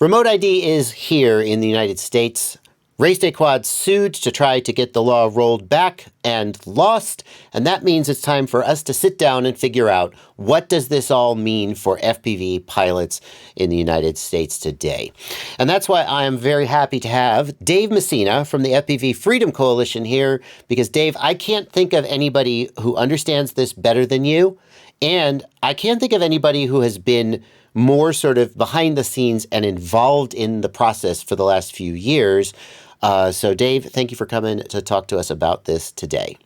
Remote ID is here in the United States. Race Day Quad sued to try to get the law rolled back and lost, and that means it's time for us to sit down and figure out what does this all mean for FPV pilots in the United States today. And that's why I am very happy to have Dave Messina from the FPV Freedom Coalition here, because Dave, I can't think of anybody who understands this better than you, and I can't think of anybody who has been more sort of behind the scenes and involved in the process for the last few years. So Dave, thank you for coming to talk to us about this today.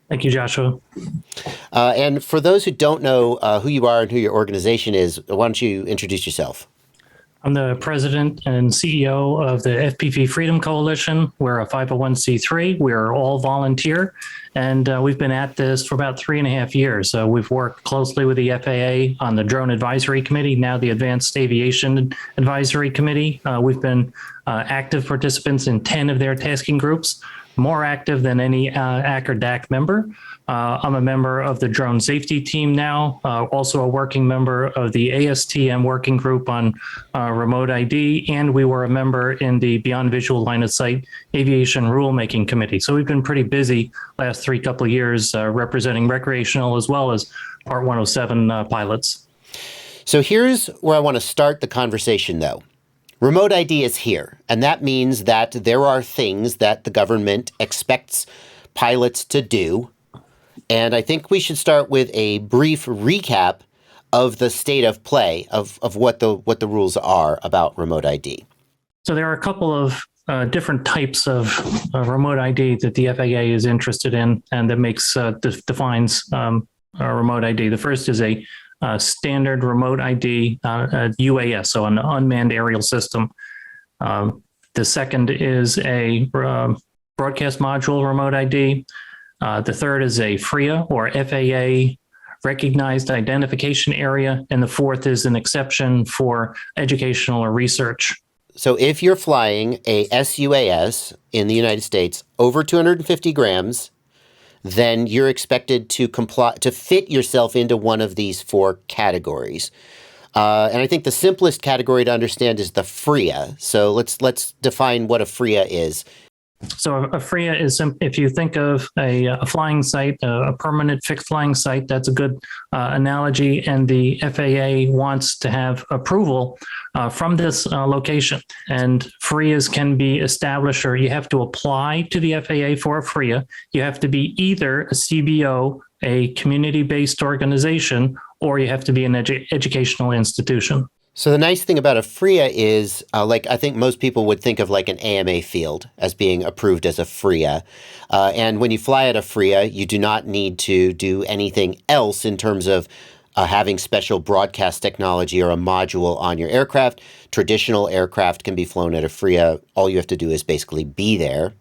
Thank you, Joshua. And for those who don't know who you are and who your organization is, why don't you introduce yourself? I'm the president and CEO of the FPV Freedom Coalition. We're a 501c3. We're all volunteer, and we've been at this for about 3.5 years. We've worked closely with the FAA on the Drone Advisory Committee, now the Advanced Aviation Advisory Committee. We've been active participants in 10 of their tasking groups, more active than any AC or DAC member. I'm a member of the drone safety team now, also a working member of the ASTM working group on remote ID, and we were a member in the Beyond Visual Line of Sight Aviation Rulemaking Committee. So we've been pretty busy last couple of years representing recreational as well as Part 107 pilots. So here's where I want to start the conversation, though. Remote ID is here, and that means that there are things that the government expects pilots to do. And I think we should start with a brief recap of the state of play of what the rules are about remote ID. So there are a couple of different types of remote ID that the FAA is interested in, and that defines remote ID. The first is a standard remote ID, UAS, so an unmanned aerial system. The second is a broadcast module remote ID. The third is a FRIA, or FAA recognized identification area. And the fourth is an exception for educational or research. So if you're flying a SUAS in the United States over 250 grams, then you're expected to fit yourself into one of these four categories. And I think the simplest category to understand is the FRIA. So let's define what a FRIA is. So a FRIA is, if you think of a flying site, a permanent fixed flying site, that's a good analogy. And the FAA wants to have approval from this location. And FRIAs can be established, or you have to apply to the FAA for a FRIA. You have to be either a CBO, a community-based organization, or you have to be an educational institution. So the nice thing about a FRIA is, I think most people would think of like an AMA field as being approved as a FRIA. And when you fly at a FRIA, you do not need to do anything else in terms of having special broadcast technology or a module on your aircraft. Traditional aircraft can be flown at a FRIA. All you have to do is basically be there.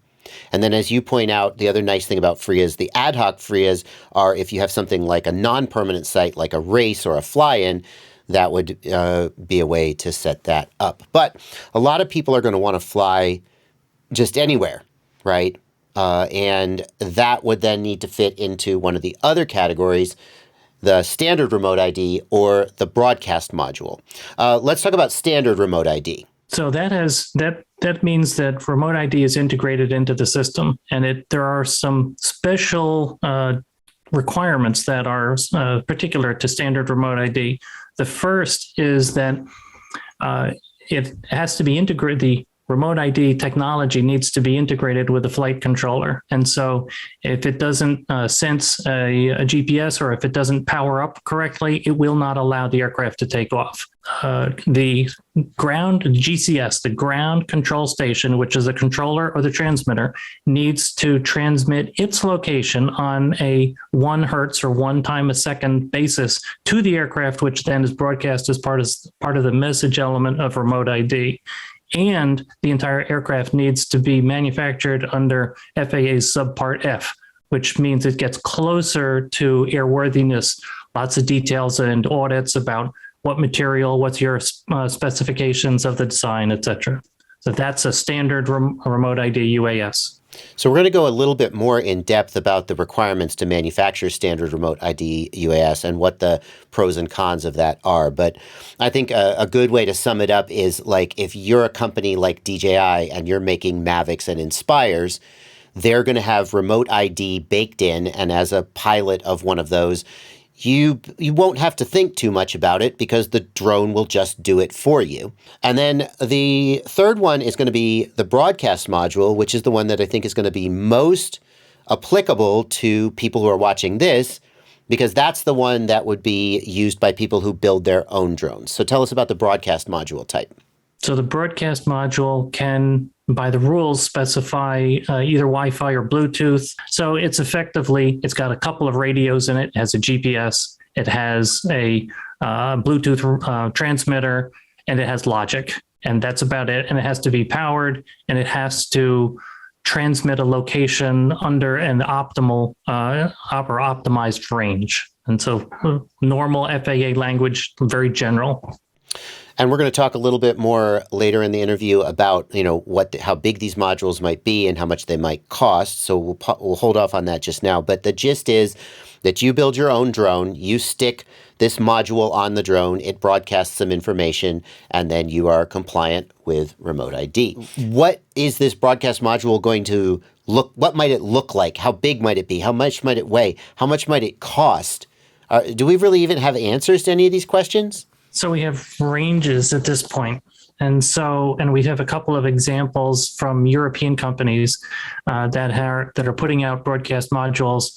And then as you point out, the other nice thing about FRIAs, the ad hoc FRIAs are if you have something like a non-permanent site, like a race or a fly-in, that would be a way to set that up. But a lot of people are going to want to fly just anywhere, right? And that would then need to fit into one of the other categories, the standard remote ID or the broadcast module. Let's talk about standard remote ID. So that means that remote ID is integrated into the system, and there are some special requirements that are particular to standard remote ID. The first is that it has to be integrated. The remote ID technology needs to be integrated with the flight controller. And so if it doesn't sense a GPS, or if it doesn't power up correctly, it will not allow the aircraft to take off. The ground GCS, the ground control station, which is the controller or the transmitter, needs to transmit its location on a 1 hertz or 1 time a second basis to the aircraft, which then is broadcast as part of the message element of remote ID. And the entire aircraft needs to be manufactured under FAA's Subpart F, which means it gets closer to airworthiness, lots of details and audits about what material, what's your specifications of the design, et cetera. So that's a standard remote ID UAS. So we're going to go a little bit more in depth about the requirements to manufacture standard remote ID UAS and what the pros and cons of that are. But I think a good way to sum it up is like if you're a company like DJI and you're making Mavics and Inspires, they're going to have remote ID baked in. And as a pilot of one of those, you won't have to think too much about it because the drone will just do it for you. And then the third one is going to be the broadcast module, which is the one that I think is going to be most applicable to people who are watching this, because that's the one that would be used by people who build their own drones. So tell us about the broadcast module type. So the broadcast module can, by the rules, specify either Wi-Fi or Bluetooth. So it's got a couple of radios in it. It has a GPS, it has a Bluetooth transmitter, and it has logic. And that's about it. And it has to be powered, and it has to transmit a location under an optimal or optimized range. And so normal FAA language, very general. And we're going to talk a little bit more later in the interview about, how big these modules might be and how much they might cost. So we'll hold off on that just now. But the gist is that you build your own drone, you stick this module on the drone, it broadcasts some information, and then you are compliant with remote ID. What is this broadcast module going to look? What might it look like? How big might it be? How much might it weigh? How much might it cost? Do we really even have answers to any of these questions? So we have ranges at this point. And we have a couple of examples from European companies that are putting out broadcast modules.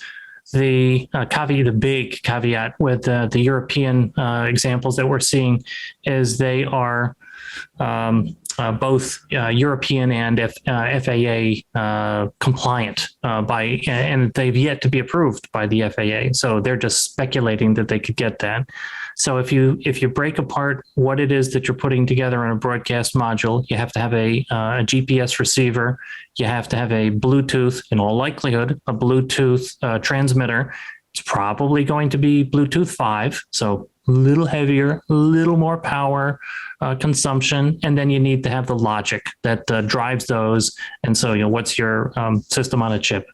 The big caveat with the European examples that we're seeing is they are both European and FAA compliant and they've yet to be approved by the FAA. So they're just speculating that they could get that. So if you break apart what it is that you're putting together in a broadcast module, you have to have a GPS receiver. You have to have a Bluetooth, in all likelihood, a Bluetooth transmitter. It's probably going to be Bluetooth 5, so a little heavier, a little more power consumption, and then you need to have the logic that drives those. And so, what's your system on a chip?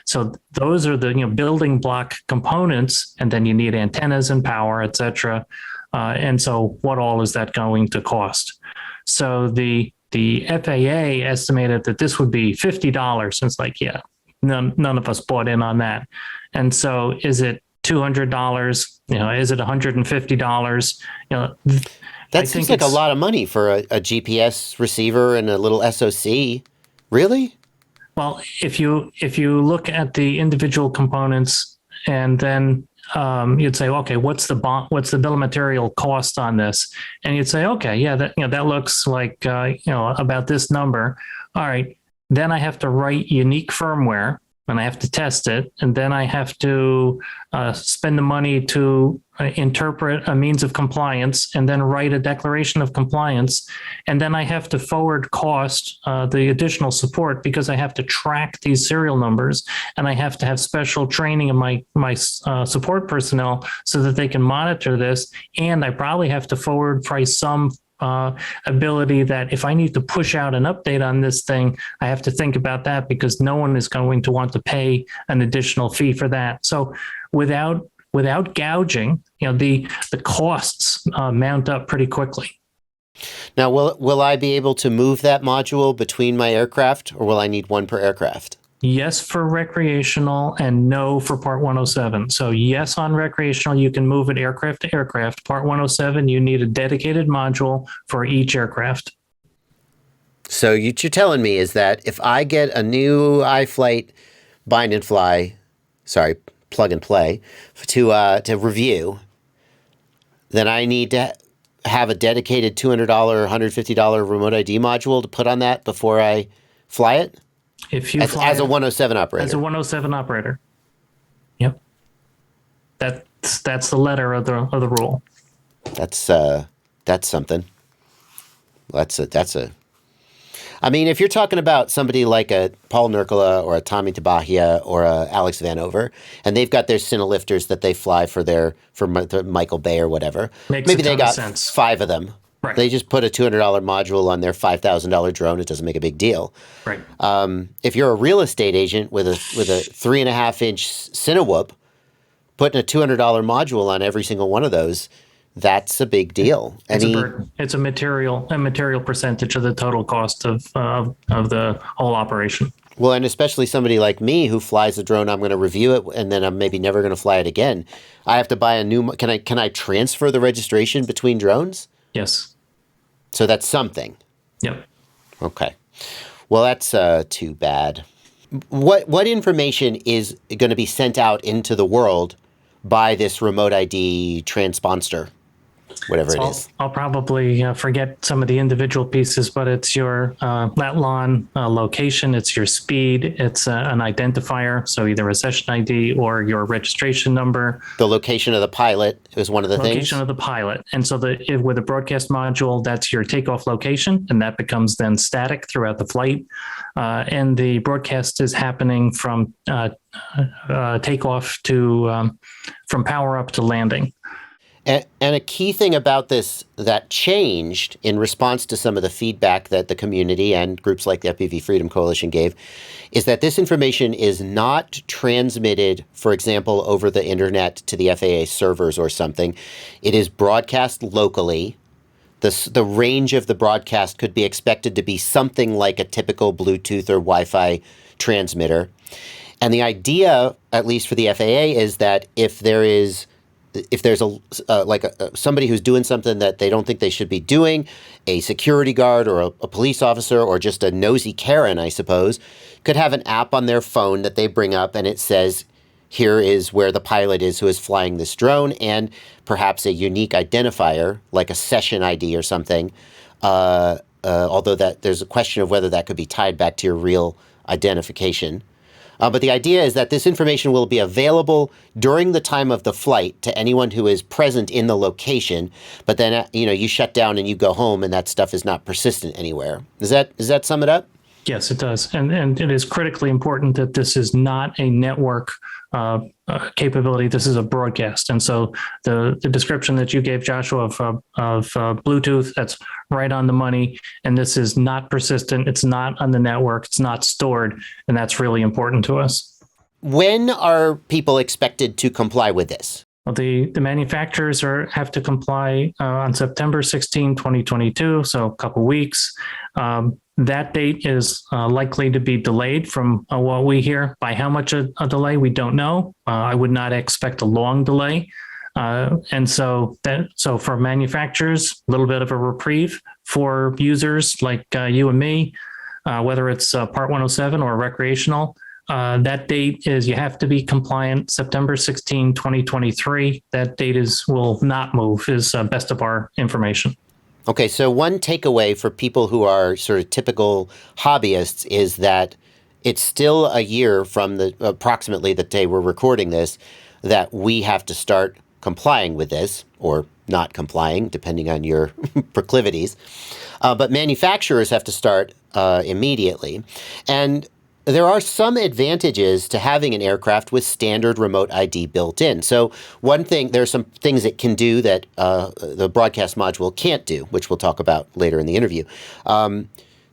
So those are the building block components, and then you need antennas and power, et cetera. And so, what all is that going to cost? So the FAA estimated that this would be $50. And it's like, yeah, none of us bought in on that. And so, is it $200? Is it $150? That seems like a lot of money for a GPS receiver and a little SoC. Really? Well, if you look at the individual components, and then you'd say, okay, what's the bill of material cost on this? And you'd say, okay, yeah, that looks like about this number. All right, then I have to write unique firmware, and I have to test it, and then I have to spend the money to interpret a means of compliance, and then write a declaration of compliance, and then I have to forward cost the additional support because I have to track these serial numbers, and I have to have special training of my support personnel so that they can monitor this, and I probably have to forward price some ability that if I need to push out an update on this thing, I have to think about that because no one is going to want to pay an additional fee for that. So without gouging, the costs mount up pretty quickly. Now, will I be able to move that module between my aircraft, or will I need one per aircraft? Yes for recreational and no for Part 107. So yes on recreational, you can move it aircraft to aircraft. Part 107, you need a dedicated module for each aircraft. So what you're telling me is that if I get a new iFlight plug and play to review, then I need to have a dedicated $200 or $150 remote ID module to put on that before I fly it? If you as a 107 operator. As a 107 operator. Yep. That's the letter of the rule. That's something. I mean, if you're talking about somebody like a Paul Nurkala or a Tommy Tabahia or a Alex Vanover, and they've got their Cinelifters that they fly for Michael Bay or whatever. Makes maybe a ton they got of sense. 5 of them. Right. They just put a $200 module on their $5,000 drone. It doesn't make a big deal. Right. If you're a real estate agent with a 3.5-inch Cinewhoop, putting a $200 module on every single one of those, that's a big deal. It's a burden. It's a material percentage of the total cost of the whole operation. Well, and especially somebody like me who flies a drone, I'm going to review it, and then I'm maybe never going to fly it again. I have to buy a new. Can I transfer the registration between drones? Yes. So that's something. Yep. Okay. Well, that's too bad. What information is going to be sent out into the world by this remote ID transponder? Whatever it is. I'll probably forget some of the individual pieces, but it's your lat/lon location, it's your speed, it's an identifier, so either a session ID or your registration number. The location of the pilot is one of the things? Location of the pilot. And so with a broadcast module, that's your takeoff location, and that becomes then static throughout the flight. And the broadcast is happening from takeoff to from power up to landing. And a key thing about this that changed in response to some of the feedback that the community and groups like the FPV Freedom Coalition gave is that this information is not transmitted, for example, over the internet to the FAA servers or something. It is broadcast locally. The range of the broadcast could be expected to be something like a typical Bluetooth or Wi-Fi transmitter. And the idea, at least for the FAA, is that if there's somebody who's doing something that they don't think they should be doing, a security guard or a police officer or just a nosy Karen, I suppose, could have an app on their phone that they bring up and it says, here is where the pilot is who is flying this drone, and perhaps a unique identifier like a session ID or something, although that there's a question of whether that could be tied back to your real identification. But the idea is that this information will be available during the time of the flight to anyone who is present in the location. But then, you shut down and you go home and that stuff is not persistent anywhere. Does that sum it up? Yes, it does. And it is critically important that this is not a network capability. This is a broadcast. And so the description that you gave, Joshua, of Bluetooth, that's right on the money. And this is not persistent. It's not on the network. It's not stored. And that's really important to us. When are people expected to comply with this? Well, the manufacturers have to comply on September 16, 2022, so a couple weeks. That date is likely to be delayed from what we hear. By how much a delay, we don't know. I would not expect a long delay. And so for manufacturers, a little bit of a reprieve. For users like you and me, whether it's Part 107 or recreational, that date is, you have to be compliant September 16, 2023. That date will not move, is best of our information. Okay, so one takeaway for people who are sort of typical hobbyists is that it's still a year from approximately the day we're recording this that we have to start complying with this, or not complying, depending on your proclivities. But manufacturers have to start immediately. And there are some advantages to having an aircraft with standard remote ID built in. So there's some things it can do that the broadcast module can't do, which we'll talk about later in the interview.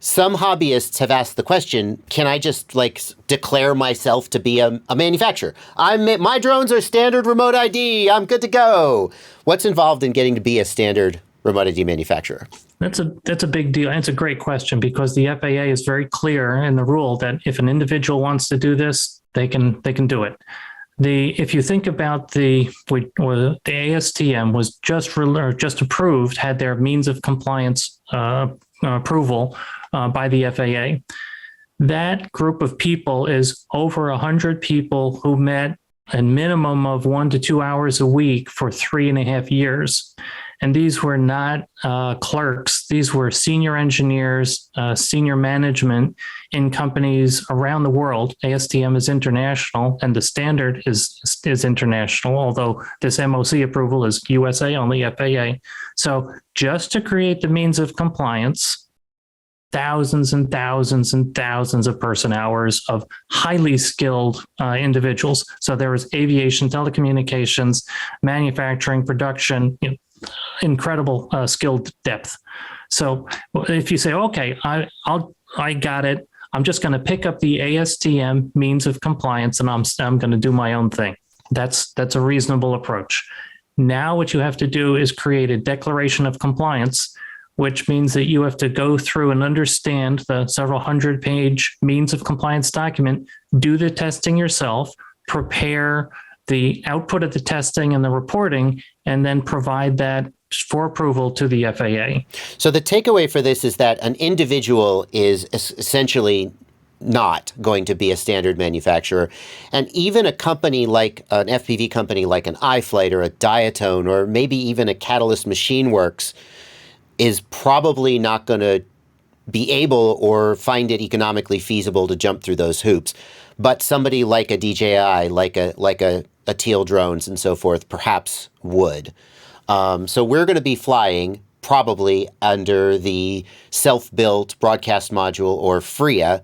Some hobbyists have asked the question, can I just declare myself to be a manufacturer? My drones are standard remote ID. I'm good to go. What's involved in getting to be a standard remote ID manufacturer? That's a big deal. And it's a great question because the FAA is very clear in the rule that if an individual wants to do this, they can do it. If you think about the ASTM was just approved, had their means of compliance approval by the FAA. That group of people is over 100 people who met a minimum of 1 to 2 hours a week for 3.5 years. And these were not clerks. These were senior engineers, senior management in companies around the world. ASTM is international, and the standard is international, although this MOC approval is USA only, FAA. So just to create the means of compliance, thousands and thousands and thousands of person hours of highly skilled individuals. So there was aviation, telecommunications, manufacturing, production, incredible skill depth. So if you say, okay, I got it. I'm just going to pick up the ASTM means of compliance and I'm going to do my own thing. That's a reasonable approach. Now what you have to do is create a declaration of compliance, which means that you have to go through and understand the several 100-page means of compliance document, do the testing yourself, prepare the output of the testing and the reporting, and then provide that for approval to the FAA. So the takeaway for this is that an individual is essentially not going to be a standard manufacturer. And even a company like an FPV company like an iFlight or a Diatone or maybe even a Catalyst Machine Works is probably not going to be able or find it economically feasible to jump through those hoops. But somebody like a DJI, like a Teal Drones and so forth, perhaps would. So we're going to be flying probably under the self-built broadcast module or FRIA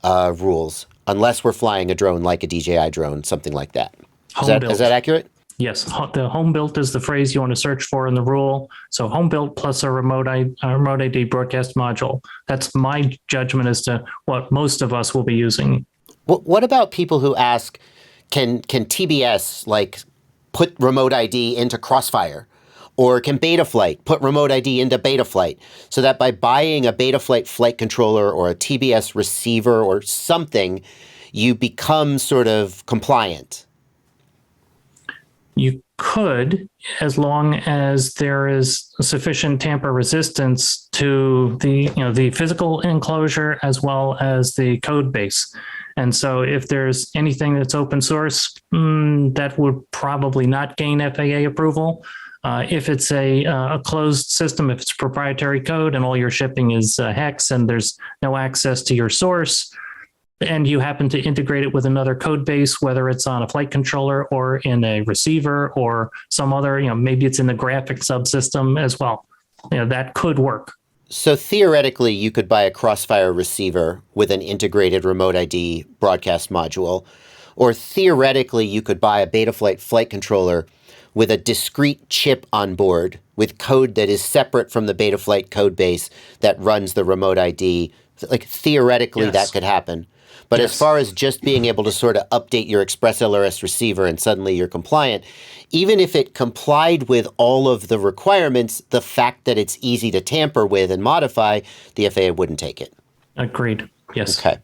rules, unless we're flying a drone like a DJI drone, something like that. Is that accurate? Yes. The home built is the phrase you want to search for in the rule. So home built plus a remote ID broadcast module. That's my judgment as to what most of us will be using. What about people who ask, can TBS like put remote ID into Crossfire? Or can Betaflight put remote ID into Betaflight so that by buying a Betaflight flight controller or a TBS receiver or something, you become sort of compliant? You could, as long as there is sufficient tamper resistance to the physical enclosure as well as the code base. And so if there's anything that's open source, that would probably not gain FAA approval. If it's a closed system, if it's proprietary code and all your shipping is hex and there's no access to your source, and you happen to integrate it with another code base, whether it's on a flight controller or in a receiver or some other, maybe it's in the graphic subsystem as well, that could work. So theoretically, you could buy a Crossfire receiver with an integrated remote ID broadcast module, or theoretically, you could buy a Betaflight flight controller with a discrete chip on board with code that is separate from the Betaflight code base that runs the remote ID. Like theoretically, yes, that could happen. But yes, as far as just being able to sort of update your Express LRS receiver and suddenly you're compliant, even if it complied with all of the requirements, the fact that it's easy to tamper with and modify, the FAA wouldn't take it. Agreed. Yes. Okay.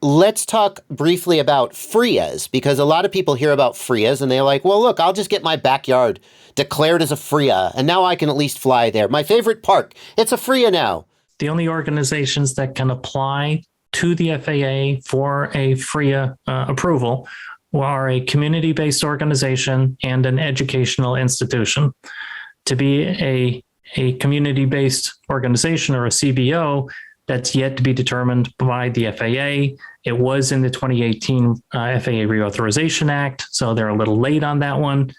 Let's talk briefly about FRIAs, because a lot of people hear about FRIAs and they're like, well, look, I'll just get my backyard declared as a FRIA, and now I can at least fly there. My favorite park, it's a FRIA now. The only organizations that can apply to the FAA for a FRIA approval are a community-based organization and an educational institution. To be a community-based organization or a CBO, that's yet to be determined by the FAA. It was in the 2018 FAA Reauthorization Act, so they're a little late on that one.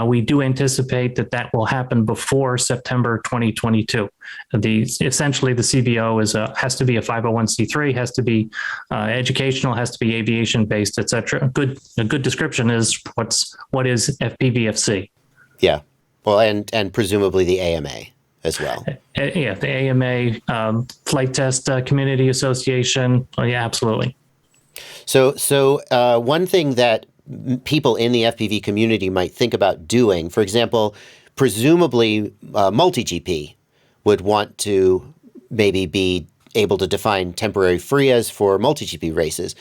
We do anticipate that will happen before September 2022. Essentially, the CBO has to be a 501c3, has to be educational, has to be aviation-based, et cetera. A good description is what is FPVFC. Yeah, well, and presumably the AMA as well. Yeah, the AMA, Flight Test Community Association. Oh, yeah, absolutely. So one thing that people in the FPV community might think about doing, for example, presumably multi-GP would want to maybe be able to define temporary FRIAs for multi-GP races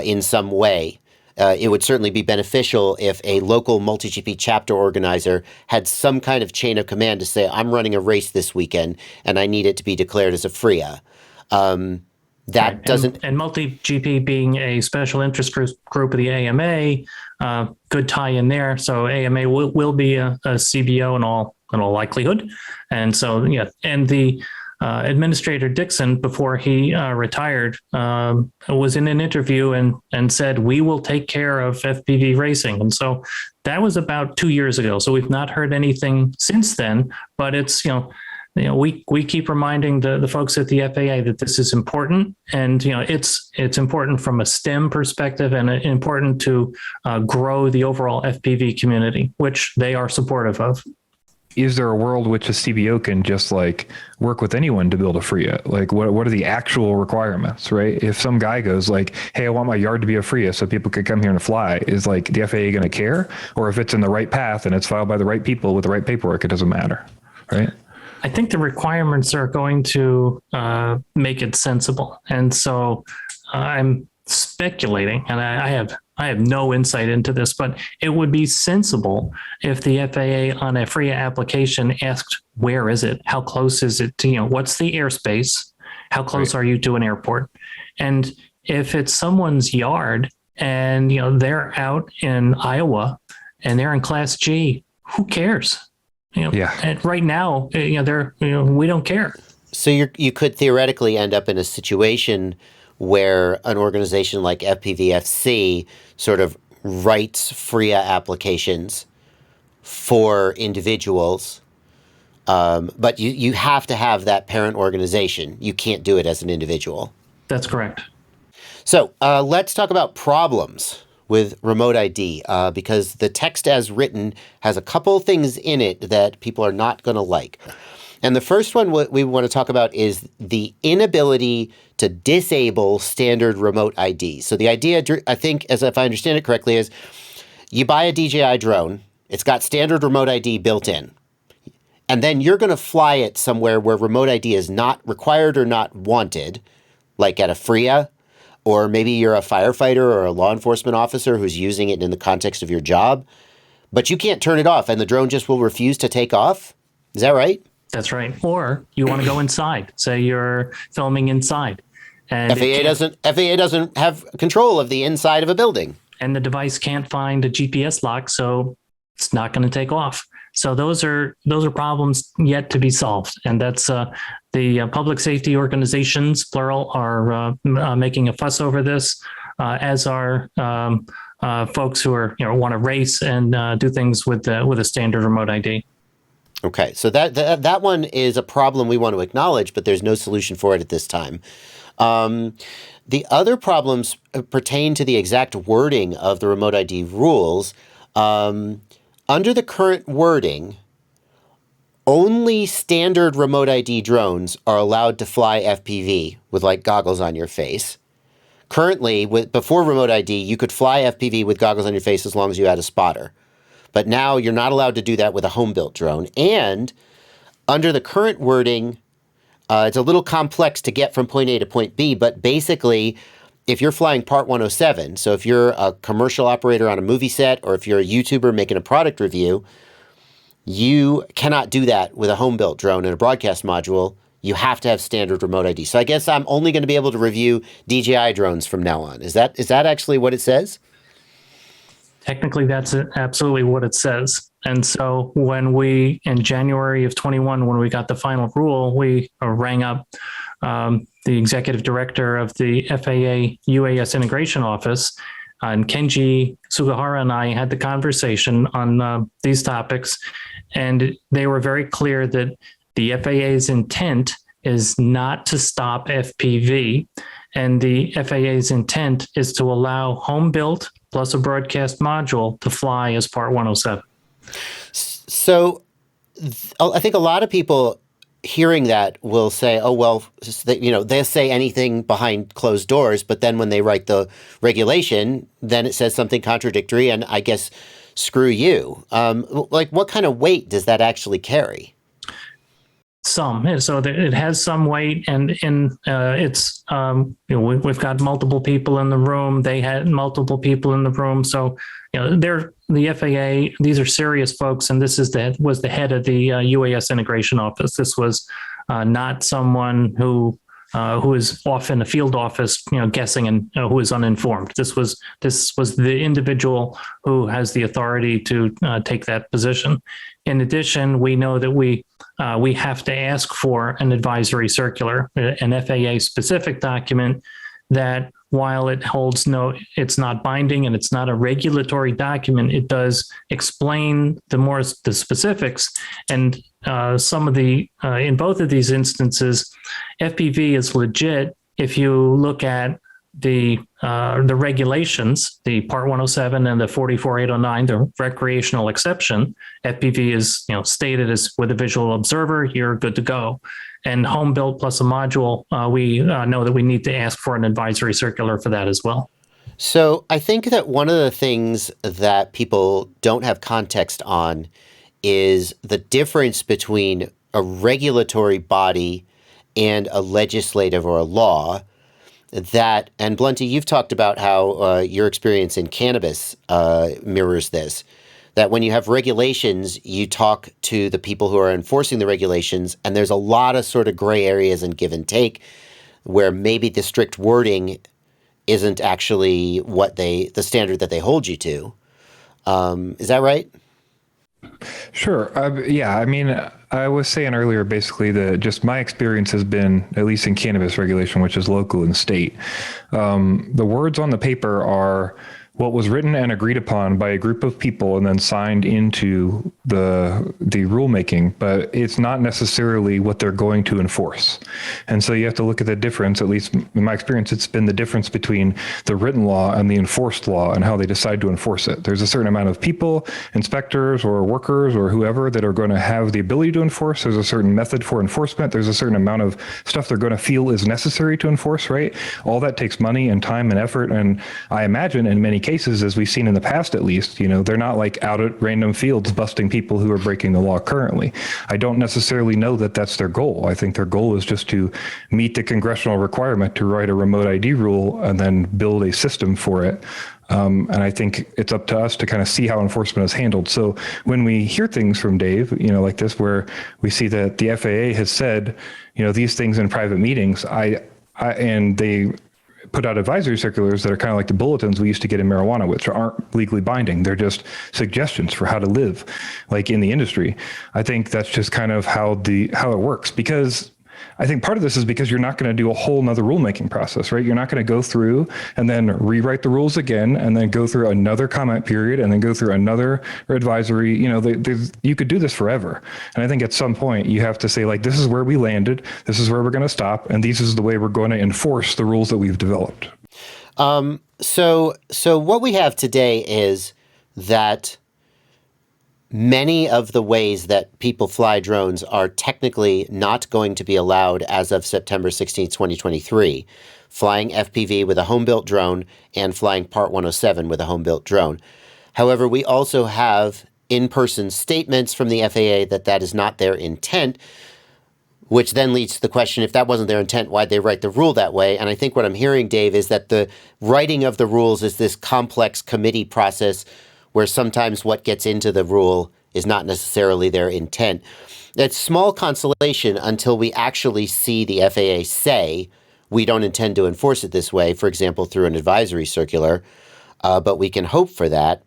in some way. It would certainly be beneficial if a local multi-GP chapter organizer had some kind of chain of command to say, I'm running a race this weekend and I need it to be declared as a FRIA. That doesn't... And multi-GP being a special interest group of the AMA could tie in there. So AMA will be a CBO in all likelihood. And so, yeah, and the Administrator Dixon, before he retired, was in an interview and said, we will take care of FPV racing. And so that was about 2 years ago. So we've not heard anything since then, but it's, we keep reminding the folks at the FAA that this is important, and it's important from a STEM perspective, and important to grow the overall FPV community, which they are supportive of. Is there a world which a CBO can just like work with anyone to build a FRIA? Like what are the actual requirements, right? If some guy goes like, hey, I want my yard to be a FRIA so people could come here and fly, is like the FAA going to care? Or if it's in the right path and it's filed by the right people with the right paperwork, it doesn't matter, right? I think the requirements are going to make it sensible. And so I'm speculating, and I have no insight into this, but it would be sensible if the FAA on a FRIA application asked, where is it? How close is it to, what's the airspace? How close are you to an airport? And if it's someone's yard and, they're out in Iowa and they're in Class G, who cares? And right now, we don't care. So you could theoretically end up in a situation where an organization like FPVFC sort of writes FRIA applications for individuals, but you have to have that parent organization. You can't do it as an individual. That's correct. So let's talk about problems with remote ID, because the text as written has a couple things in it that people are not going to like. And the first one we want to talk about is the inability to disable standard remote ID. So the idea, I think, as if I understand it correctly, is you buy a DJI drone, it's got standard remote ID built in, and then you're going to fly it somewhere where remote ID is not required or not wanted, like at a FRIA, or maybe you're a firefighter or a law enforcement officer who's using it in the context of your job, but you can't turn it off and the drone just will refuse to take off. Is that right? That's right. Or you want to go inside. Say you're filming inside. And FAA doesn't have control of the inside of a building. And the device can't find a GPS lock, so it's not going to take off. So those are problems yet to be solved. And that's the public safety organizations, plural, are making a fuss over this, as are folks who are want to race and do things with a standard remote ID. Okay, so that one is a problem we want to acknowledge, but there's no solution for it at this time. The other problems pertain to the exact wording of the remote ID rules. Under the current wording, only standard remote ID drones are allowed to fly FPV with like goggles on your face. Currently, before remote ID, you could fly FPV with goggles on your face as long as you had a spotter. But now you're not allowed to do that with a home-built drone. And under the current wording, it's a little complex to get from point A to point B, but basically, if you're flying Part 107, so if you're a commercial operator on a movie set, or if you're a YouTuber making a product review, you cannot do that with a home-built drone and a broadcast module. You have to have standard remote ID. So I guess I'm only going to be able to review DJI drones from now on. Is that actually what it says? Technically, that's absolutely what it says. And so when in January of 21, when we got the final rule, we rang up the executive director of the FAA UAS integration office, and Kenji Sugahara and I had the conversation on these topics. And they were very clear that the FAA's intent is not to stop FPV. And the FAA's intent is to allow home-built plus a broadcast module to fly as Part 107. So I think a lot of people hearing that will say, oh, well, they'll say anything behind closed doors, but then when they write the regulation, then it says something contradictory, and I guess, screw you. Like, what kind of weight does that actually carry? Some. So it has some weight, and it's we've got multiple people in the room. They had multiple people in the room. So they're the FAA. These are serious folks, and this was the head of the UAS integration office. This was not someone who is off in the field office, guessing and who is uninformed. This was the individual who has the authority to take that position. In addition, we know that we have to ask for an advisory circular, an FAA specific document that while it's not binding and it's not a regulatory document, it does explain the specifics. And in both of these instances, FPV is legit. If you look at the regulations, the Part 107 and the 44809, the recreational exception, FPV is stated as with a visual observer, you're good to go. And home built plus a module, we know that we need to ask for an advisory circular for that as well. So I think that one of the things that people don't have context on is the difference between a regulatory body and a legislative or a law. That, and Blunty, you've talked about how your experience in cannabis mirrors this, that when you have regulations, you talk to the people who are enforcing the regulations, and there's a lot of sort of gray areas and give and take where maybe the strict wording isn't actually what the standard that they hold you to. Is that right? Sure. Yeah. I mean, I was saying earlier, basically, that just my experience has been, at least in cannabis regulation, which is local and state, the words on the paper are what was written and agreed upon by a group of people and then signed into the rulemaking, but it's not necessarily what they're going to enforce. And so you have to look at the difference, at least in my experience, it's been the difference between the written law and the enforced law and how they decide to enforce it. There's a certain amount of people, inspectors or workers or whoever, that are going to have the ability to enforce. There's a certain method for enforcement. There's a certain amount of stuff they're going to feel is necessary to enforce, right? All that takes money and time and effort. And I imagine in many cases, as we've seen in the past, at least, they're not like out at random fields busting people who are breaking the law currently. I don't necessarily know that that's their goal. I think their goal is just to meet the congressional requirement to write a remote ID rule and then build a system for it. And I think it's up to us to kind of see how enforcement is handled. So when we hear things from Dave, like this, where we see that the FAA has said, these things in private meetings, and they put out advisory circulars that are kind of like the bulletins we used to get in marijuana, which aren't legally binding. They're just suggestions for how to live, like in the industry. I think that's just kind of how it works, because I think part of this is because you're not going to do a whole nother rulemaking process, right? You're not going to go through and then rewrite the rules again, and then go through another comment period, and then go through another advisory. You could do this forever. And I think at some point you have to say, like, this is where we landed, this is where we're going to stop, and this is the way we're going to enforce the rules that we've developed. So what we have today is that many of the ways that people fly drones are technically not going to be allowed as of September 16th, 2023. Flying FPV with a home-built drone and flying Part 107 with a home-built drone. However, we also have in-person statements from the FAA that is not their intent, which then leads to the question, if that wasn't their intent, why'd they write the rule that way? And I think what I'm hearing, Dave, is that the writing of the rules is this complex committee process where sometimes what gets into the rule is not necessarily their intent. That's small consolation until we actually see the FAA say, we don't intend to enforce it this way, for example, through an advisory circular, but we can hope for that.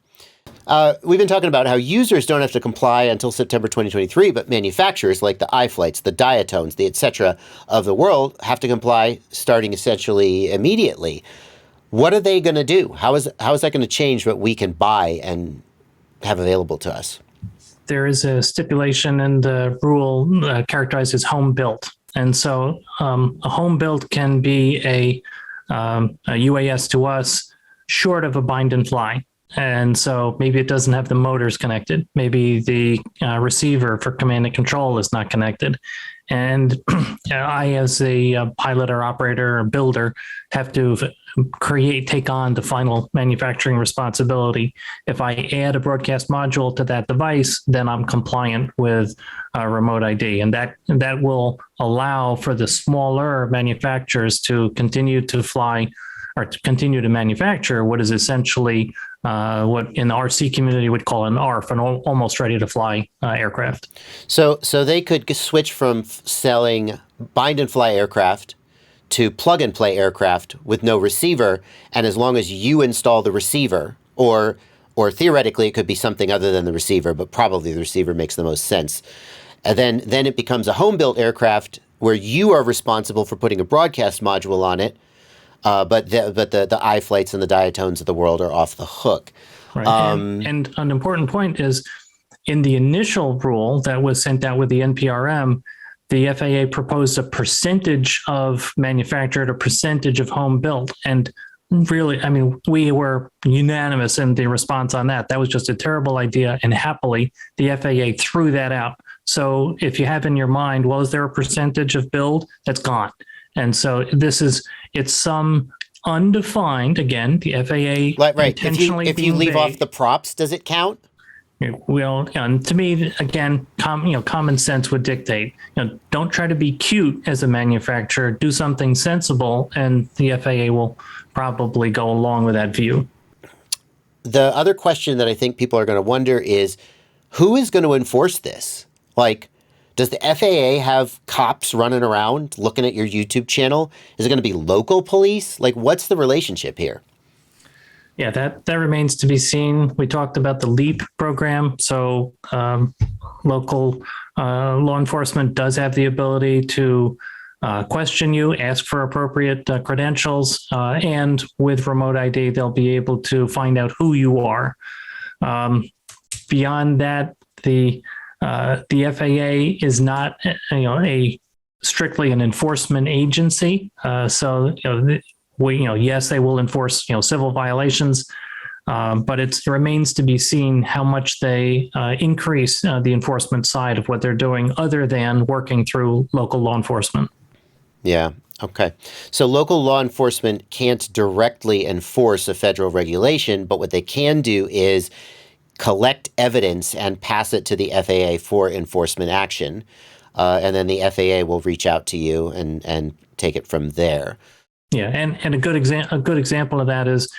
We've been talking about how users don't have to comply until September 2023, but manufacturers like the iFlights, the Diatones, the et cetera of the world have to comply starting essentially immediately. What are they going to do? How is that going to change what we can buy and have available to us? There is a stipulation in the rule characterized as home built. And so a home built can be a UAS to us short of a bind and fly. And so maybe it doesn't have the motors connected. Maybe the receiver for command and control is not connected. And I, as a pilot or operator or builder, have to take on the final manufacturing responsibility. If I add a broadcast module to that device, then I'm compliant with remote ID. And that will allow for the smaller manufacturers to continue to fly or to continue to manufacture what is essentially what in the RC community would call an ARF, an almost ready to fly aircraft. So they could switch from selling bind and fly aircraft to plug and play aircraft with no receiver, and as long as you install the receiver, or theoretically it could be something other than the receiver, but probably the receiver makes the most sense. And then it becomes a home built aircraft where you are responsible for putting a broadcast module on it. but the iFlights and the Diatones of the world are off the hook. Right. And an important point is in the initial rule that was sent out with the NPRM, the FAA proposed a percentage of manufactured, a percentage of home built. And really, I mean, we were unanimous in the response on that. That was just a terrible idea. And happily, the FAA threw that out. So if you have in your mind, well, is there a percentage of build? That's gone. And so it's some undefined, again, the FAA right. intentionally If you leave vague. off the props, does it count? Well, and to me, again, common sense would dictate, don't try to be cute as a manufacturer, do something sensible, and the FAA will probably go along with that view. The other question that I think people are going to wonder is, who is going to enforce this? Like, does the FAA have cops running around looking at your YouTube channel? Is it going to be local police? Like, what's the relationship here? Yeah, that remains to be seen. We talked about the LEAP program. So local law enforcement does have the ability to question you, ask for appropriate credentials, and with remote ID, they'll be able to find out who you are. Beyond that, the FAA is not, strictly an enforcement agency. So, yes, they will enforce, civil violations, but it remains to be seen how much they increase the enforcement side of what they're doing, other than working through local law enforcement. Yeah. Okay. So local law enforcement can't directly enforce a federal regulation, but what they can do is collect evidence and pass it to the FAA for enforcement action. And then the FAA will reach out to you and take it from there. Yeah, and a good example of that is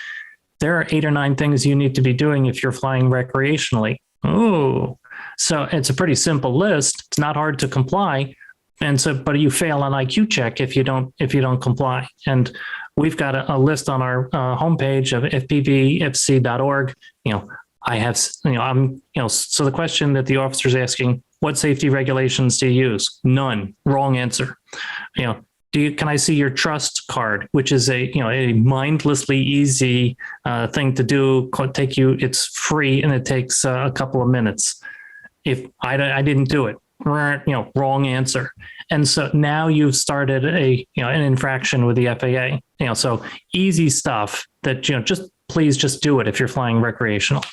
there are 8 or 9 things you need to be doing if you're flying recreationally. Oh, so it's a pretty simple list. It's not hard to comply, but you fail on IQ check if you don't comply. And we've got a list on our homepage of fpvfc.org. So the question that the officer's asking, what safety regulations do you use? None. Wrong answer. Can I see your trust card, which is a mindlessly easy thing to do? It's free and it takes a couple of minutes. If I didn't do it, wrong answer. And so now you've started an infraction with the FAA. So easy stuff that please just do it if you're flying recreational.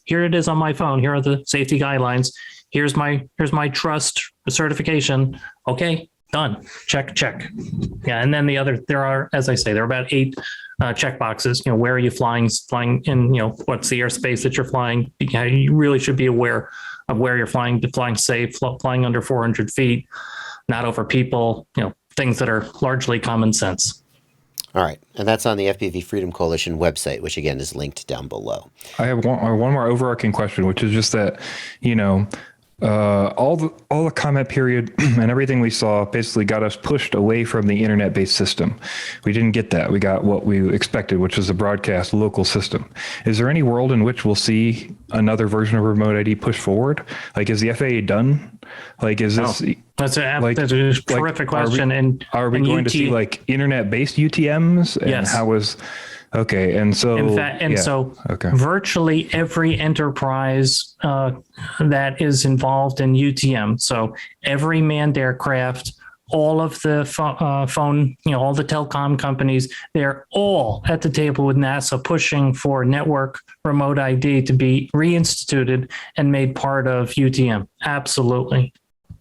Here it is on my phone. Here are the safety guidelines. Here's my trust certification. Okay. Done. Check. Yeah. And then there are, as I say, there are about 8 check boxes. Where are you flying in, what's the airspace that you're flying? You really should be aware of where you're flying safe, flying under 400 feet, not over people, things that are largely common sense. All right. And that's on the FPV Freedom Coalition website, which again is linked down below. I have one more overarching question, which is just that, all the comment period and everything we saw basically got us pushed away from the internet-based system. We didn't get that. We got what we expected, which was a broadcast local system. Is there any world in which we'll see another version of remote ID push forward? Like, is the FAA done? Like, is this? That's a terrific question. Are we going to see like internet-based UTMs? And yes. How was? Okay, and so virtually every enterprise that is involved in UTM, so every manned aircraft, all of the phone, all the telecom companies, they're all at the table with NASA pushing for network remote ID to be reinstituted and made part of UTM. Absolutely.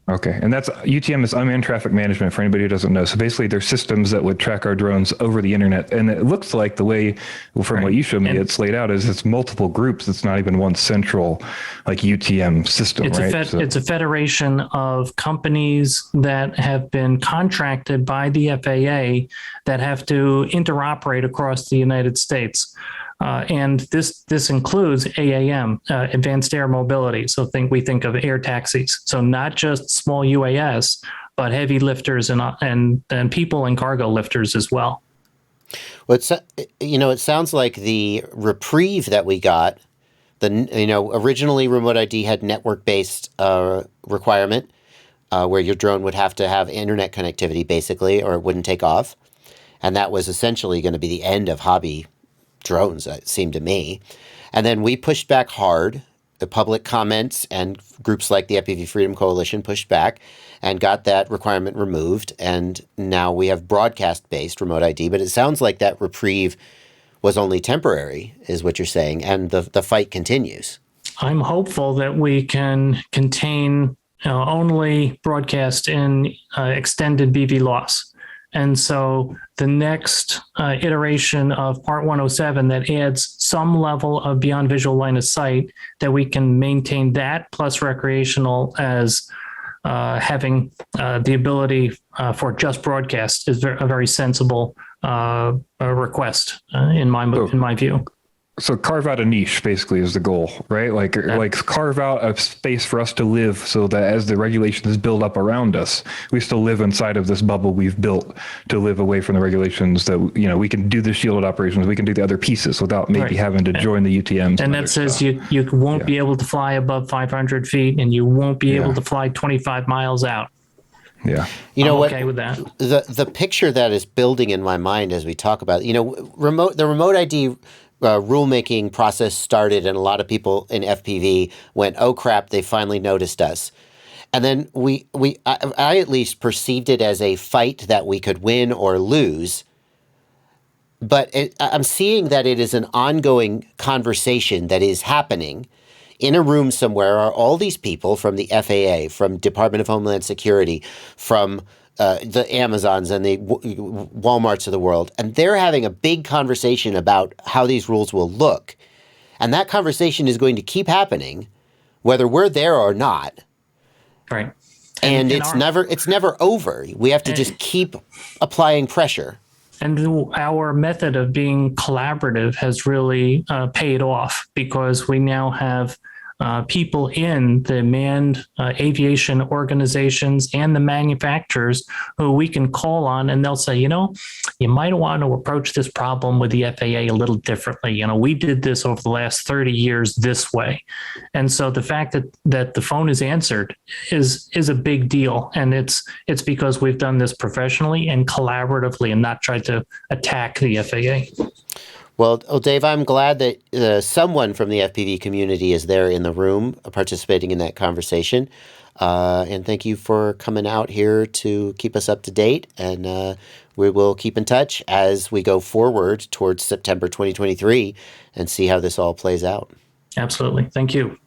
Okay. And that's UTM is unmanned traffic management for anybody who doesn't know. So basically there's systems that would track our drones over the internet. And it looks like the way from what you showed me, it's laid out is it's multiple groups. It's not even one central like UTM system, right? It's a federation of companies that have been contracted by the FAA that have to interoperate across the United States. And this includes AAM, advanced air mobility. So we think of air taxis. So not just small UAS, but heavy lifters and people and cargo lifters as well. Well, it sounds like the reprieve that we got. Originally remote ID had network-based requirement where your drone would have to have internet connectivity basically, or it wouldn't take off. And that was essentially going to be the end of hobby drones, it seemed to me. And then we pushed back hard. The public comments and groups like the FPV Freedom Coalition pushed back and got that requirement removed. And now we have broadcast-based remote ID. But it sounds like that reprieve was only temporary, is what you're saying, and the fight continues. I'm hopeful that we can contain only broadcast in extended BV loss. And so the next iteration of Part 107 that adds some level of beyond visual line of sight, that we can maintain that plus recreational as having the ability for just broadcast is a very sensible request in my view. So carve out a niche basically is the goal, right? Like carve out a space for us to live so that as the regulations build up around us, we still live inside of this bubble we've built to live away from the regulations that, we can do the shielded operations, we can do the other pieces without maybe having to join the UTMs. And that says you won't be able to fly above 500 feet and you won't be able to fly 25 miles out. Yeah. You know what? Okay with that. The picture that is building in my mind as we talk about, the remote ID rulemaking process started, and a lot of people in FPV went, "Oh crap! They finally noticed us." And then I at least perceived it as a fight that we could win or lose. But I'm seeing that it is an ongoing conversation that is happening. In a room somewhere are all these people from the FAA, from Department of Homeland Security, from the Amazons and the Walmarts of the world, and they're having a big conversation about how these rules will look. And that conversation is going to keep happening, whether we're there or not. Right. And it's never over. We have to just keep applying pressure. And our method of being collaborative has really paid off, because we now have people in the manned aviation organizations and the manufacturers who we can call on, and they'll say, you might want to approach this problem with the FAA a little differently. We did this over the last 30 years this way. And so the fact that the phone is answered is a big deal. And it's because we've done this professionally and collaboratively and not tried to attack the FAA. Well, Dave, I'm glad that someone from the FPV community is there in the room participating in that conversation. And thank you for coming out here to keep us up to date. And we will keep in touch as we go forward towards September 2023 and see how this all plays out. Absolutely. Thank you.